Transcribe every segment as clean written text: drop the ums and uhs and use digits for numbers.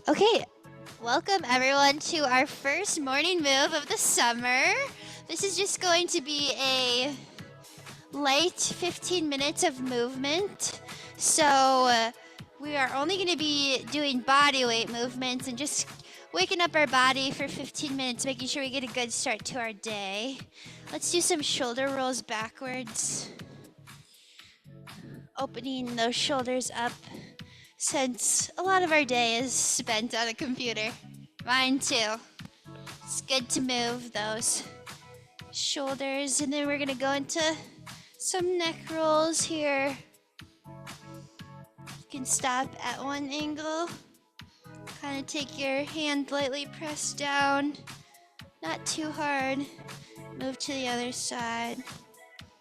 Okay, welcome everyone to our first morning move of the summer. This is just going to be a light 15 minutes of movement. So we are only going to be doing body weight movements and just waking up our body for 15 minutes, making sure we get a good start to our day. Let's do some shoulder rolls backwards. Opening those shoulders up since a lot of our day is spent on a computer. Mine too. It's good to move those shoulders, and then we're gonna go into some neck rolls here. You can stop at one angle. Kind of take your hand lightly pressed down, not too hard. Move to the other side.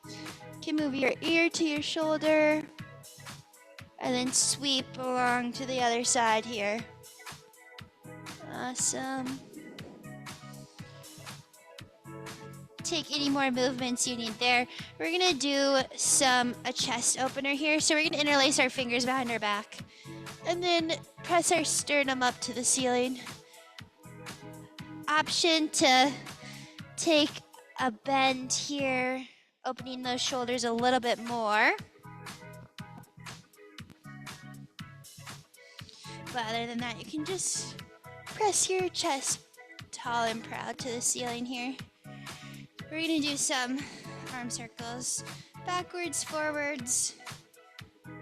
You can move your ear to your shoulder, and then sweep along to the other side here. Awesome. Take any more movements you need there. We're gonna do a chest opener here. So we're gonna interlace our fingers behind our back and then press our sternum up to the ceiling. Option to take a bend here, opening those shoulders a little bit more. But other than that, you can just press your chest tall and proud to the ceiling here. We're gonna do some arm circles, backwards, forwards,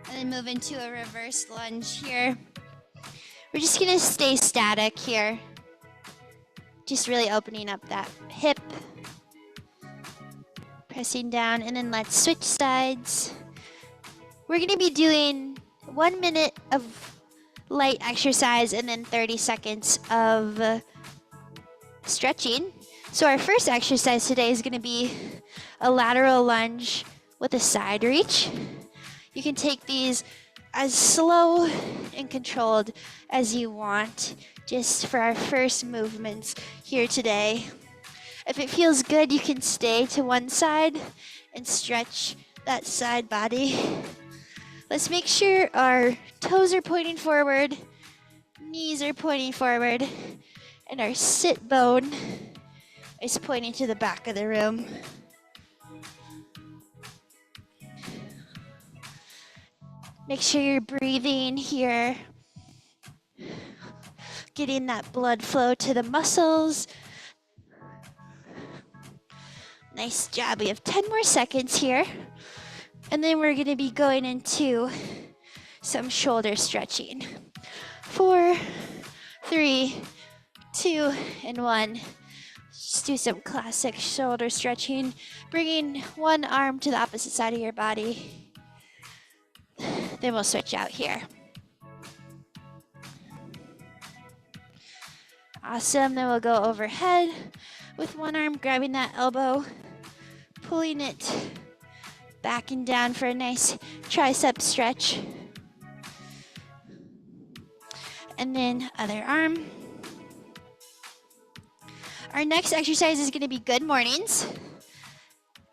and then move into a reverse lunge here. We're just gonna stay static here. Just really opening up that hip. Pressing down, and then let's switch sides. We're gonna be doing 1 minute of light exercise and then 30 seconds of stretching. So our first exercise today is going to be a lateral lunge with a side reach. You can take these as slow and controlled as you want, just for our first movements here today. If it feels good, you can stay to one side and stretch that side body. Let's make sure our toes are pointing forward, knees are pointing forward, and our sit bone is pointing to the back of the room. Make sure you're breathing here, getting that blood flow to the muscles. Nice job. We have 10 more seconds here. And then we're going to be going into some shoulder stretching. 4, 3, 2, and 1. Just do some classic shoulder stretching, bringing one arm to the opposite side of your body. Then we'll switch out here. Awesome. Then we'll go overhead with one arm grabbing that elbow, pulling it back and down for a nice tricep stretch. And then other arm. Our next exercise is going to be good mornings.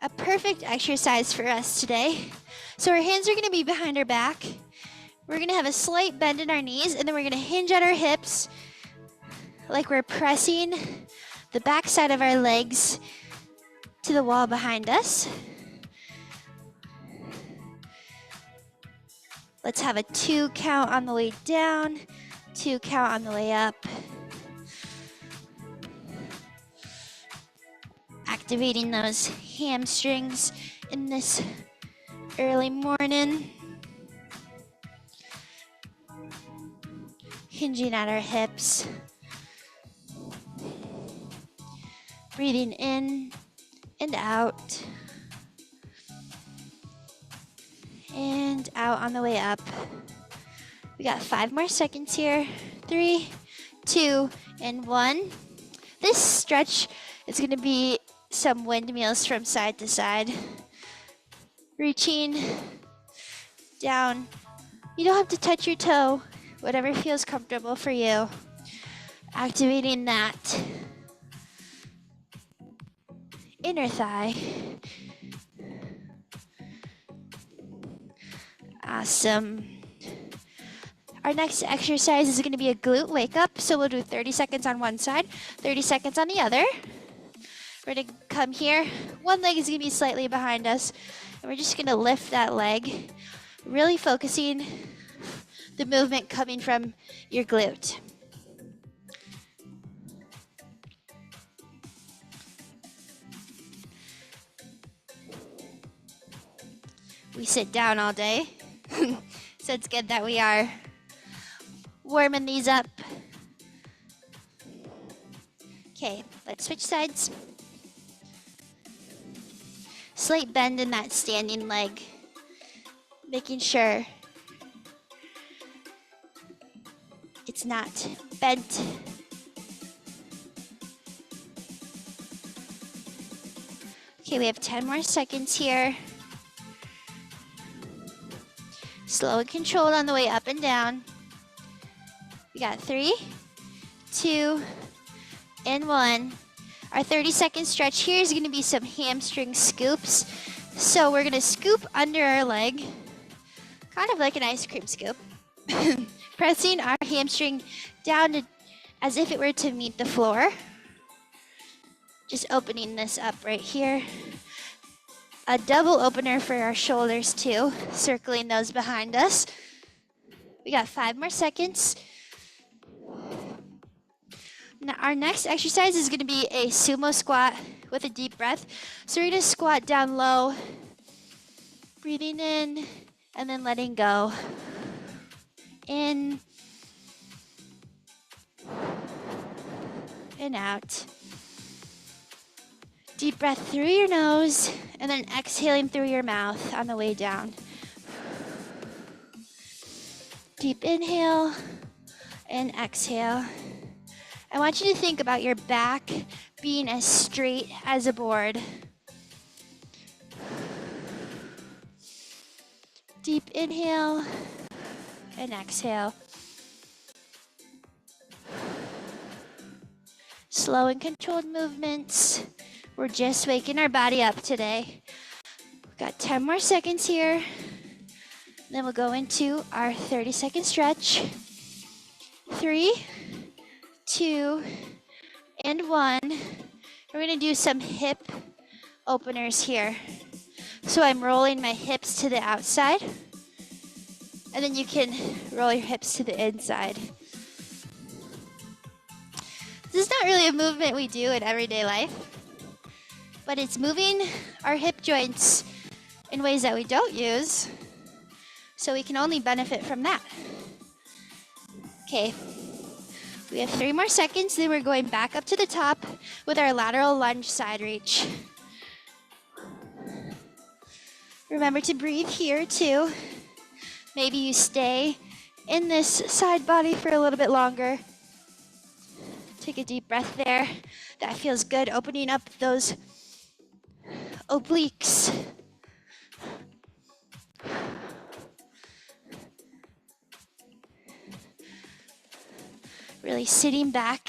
A perfect exercise for us today. So our hands are going to be behind our back. We're going to have a slight bend in our knees, and then we're going to hinge at our hips like we're pressing the back side of our legs to the wall behind us. Let's have a 2 count on the way down, 2 count on the way up. Activating those hamstrings in this early morning. Hinging at our hips. Breathing in and out. And out on the way up. We got 5 more seconds here. 3, 2, and 1. This stretch is going to be some windmills from side to side. Reaching down. You don't have to touch your toe. Whatever feels comfortable for you. Activating that inner thigh. Awesome. Our next exercise is going to be a glute wake up. So we'll do 30 seconds on one side, 30 seconds on the other. We're going to come here. One leg is going to be slightly behind us. And we're just going to lift that leg, really focusing the movement coming from your glute. We sit down all day, so it's good that we are warming these up. Okay, let's switch sides. Slight bend in that standing leg, making sure it's not bent. Okay, we have 10 more seconds here. Slow and controlled on the way up and down. We got 3, 2, and 1. Our 30-second stretch here is going to be some hamstring scoops. So we're going to scoop under our leg, kind of like an ice cream scoop, pressing our hamstring down as if it were to meet the floor. Just opening this up right here. A double opener for our shoulders too, circling those behind us. We got 5 more seconds. Now our next exercise is going to be a sumo squat with a deep breath. So we're going to squat down low, breathing in and then letting go. In and out. Deep breath through your nose and then exhaling through your mouth on the way down. Deep inhale and exhale. I want you to think about your back being as straight as a board. Deep inhale and exhale. Slow and controlled movements. We're just waking our body up today. We've got 10 more seconds here. Then we'll go into our 30-second stretch. 3, 2, and 1. We're going to do some hip openers here. So I'm rolling my hips to the outside. And then you can roll your hips to the inside. This is not really a movement we do in everyday life, but it's moving our hip joints in ways that we don't use, so we can only benefit from that. Okay, we have 3 more seconds, then we're going back up to the top with our lateral lunge side reach. Remember to breathe here too. Maybe you stay in this side body for a little bit longer. Take a deep breath there. That feels good, opening up those obliques. Really sitting back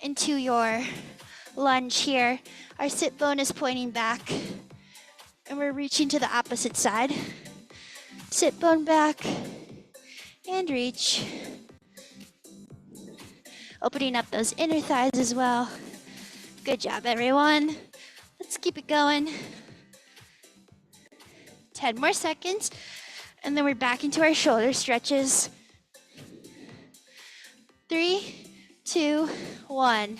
into your lunge here. Our sit bone is pointing back and we're reaching to the opposite side. Sit bone back and reach. Opening up those inner thighs as well. Good job, everyone. Let's keep it going. 10 more seconds, and then we're back into our shoulder stretches. 3, 2, 1. You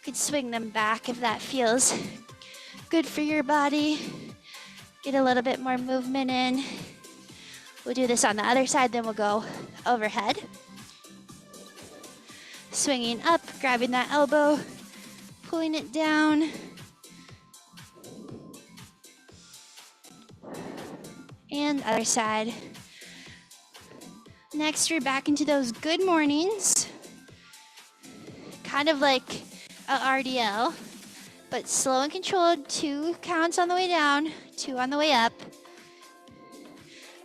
could swing them back if that feels good for your body. Get a little bit more movement in. We'll do this on the other side, then we'll go overhead. Swinging up, grabbing that elbow, pulling it down. And other side. Next, we're back into those good mornings. Kind of like a RDL, but slow and controlled. 2 counts on the way down, 2 on the way up.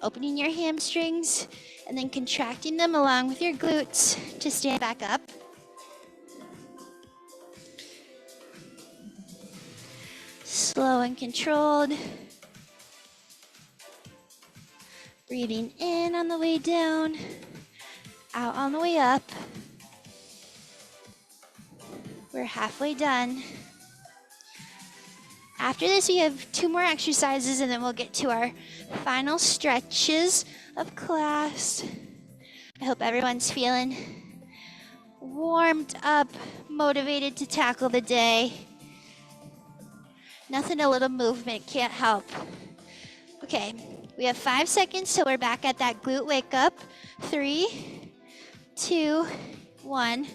Opening your hamstrings and then contracting them along with your glutes to stand back up. Slow and controlled. Breathing in on the way down, out on the way up. We're halfway done. After this, we have 2 more exercises and then we'll get to our final stretches of class. I hope everyone's feeling warmed up, motivated to tackle the day. Nothing a little movement can't help. Okay, we have 5 seconds, so we're back at that glute wake up. 3, 2, 1.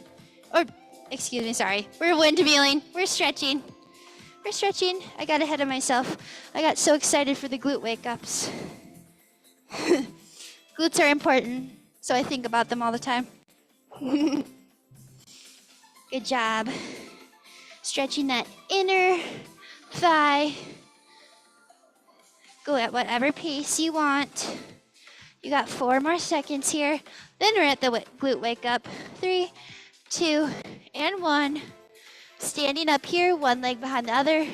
Or, excuse me, sorry. We're windmilling. We're stretching. We're stretching. I got ahead of myself. I got so excited for the glute wake ups. Glutes are important, so I think about them all the time. Good job. Stretching that inner thigh. Go at whatever pace you want. You got 4 more seconds here. Then we're at the glute wake up. 3, 2, and 1. Standing up here, one leg behind the other.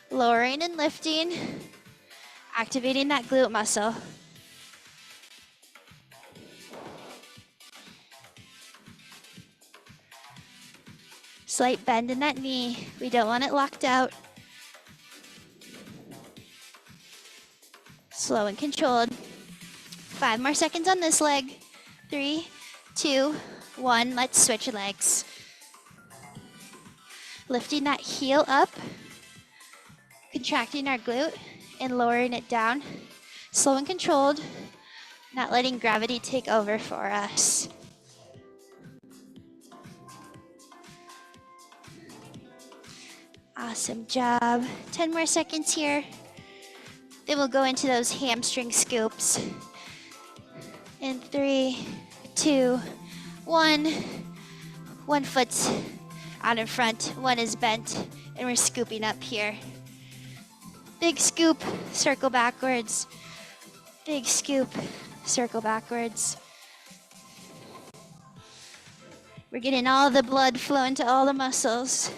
Lowering and lifting. Activating that glute muscle. Slight bend in that knee. We don't want it locked out. Slow and controlled. 5 more seconds on this leg. 3, 2, 1. Let's switch legs. Lifting that heel up. Contracting our glute and lowering it down. Slow and controlled. Not letting gravity take over for us. Awesome job. 10 more seconds here. Then we'll go into those hamstring scoops. In 3, 2, 1. One foot's out in front, one is bent, and we're scooping up here. Big scoop, circle backwards. Big scoop, circle backwards. We're getting all the blood flowing to all the muscles.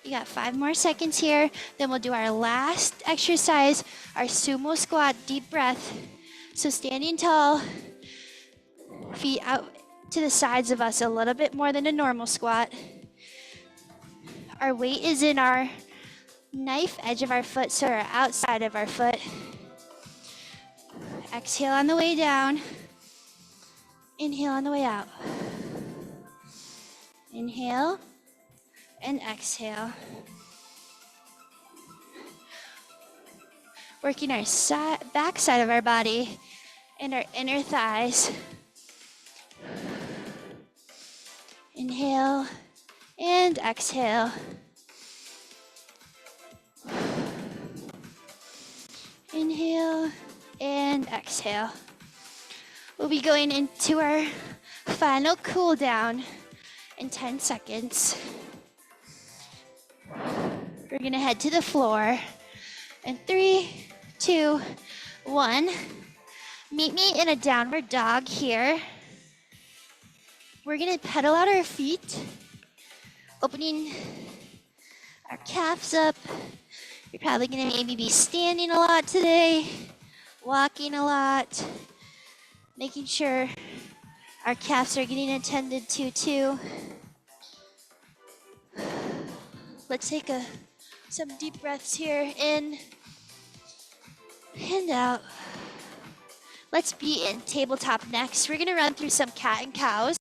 You got 5 more seconds here. Then we'll do our last exercise, our sumo squat, deep breath. So standing tall, feet out to the sides of us a little bit more than a normal squat. Our weight is in our knife edge of our foot, so our outside of our foot. Exhale on the way down. Inhale on the way out. Inhale and exhale. Working our back side of our body and our inner thighs. Inhale and exhale. Inhale and exhale. We'll be going into our final cool down in 10 seconds. We're gonna head to the floor. In 3, 2, 1. Meet me in a downward dog here. We're gonna pedal out our feet, opening our calves up. You're probably gonna maybe be standing a lot today, walking a lot, making sure our calves are getting attended to too. Let's take some deep breaths here, in and out. Let's be in tabletop next. We're gonna run through some cat and cows.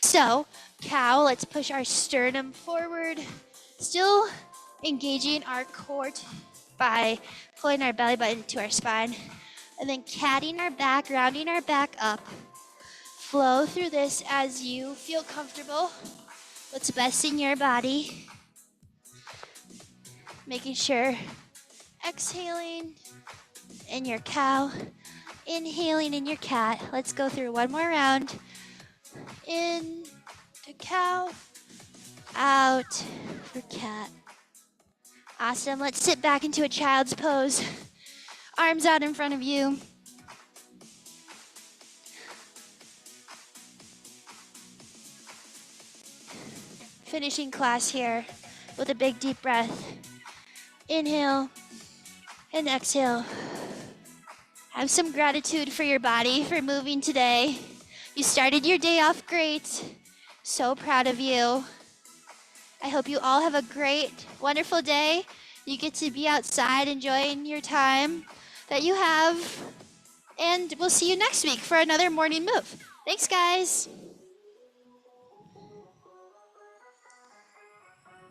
So, cow, let's push our sternum forward, still engaging our core by pulling our belly button to our spine. And then catting our back, rounding our back up. Flow through this as you feel comfortable. What's best in your body. Making sure exhaling in your cow, inhaling in your cat. Let's go through one more round. In to cow, out for cat. Awesome. Let's sit back into a child's pose. Arms out in front of you. Finishing class here. with a big deep breath. Inhale and exhale. Have some gratitude for your body for moving today. You started your day off great. So proud of you. I hope you all have a great, wonderful day. You get to be outside enjoying your time that you have. And we'll see you next week for another morning move. Thanks, guys.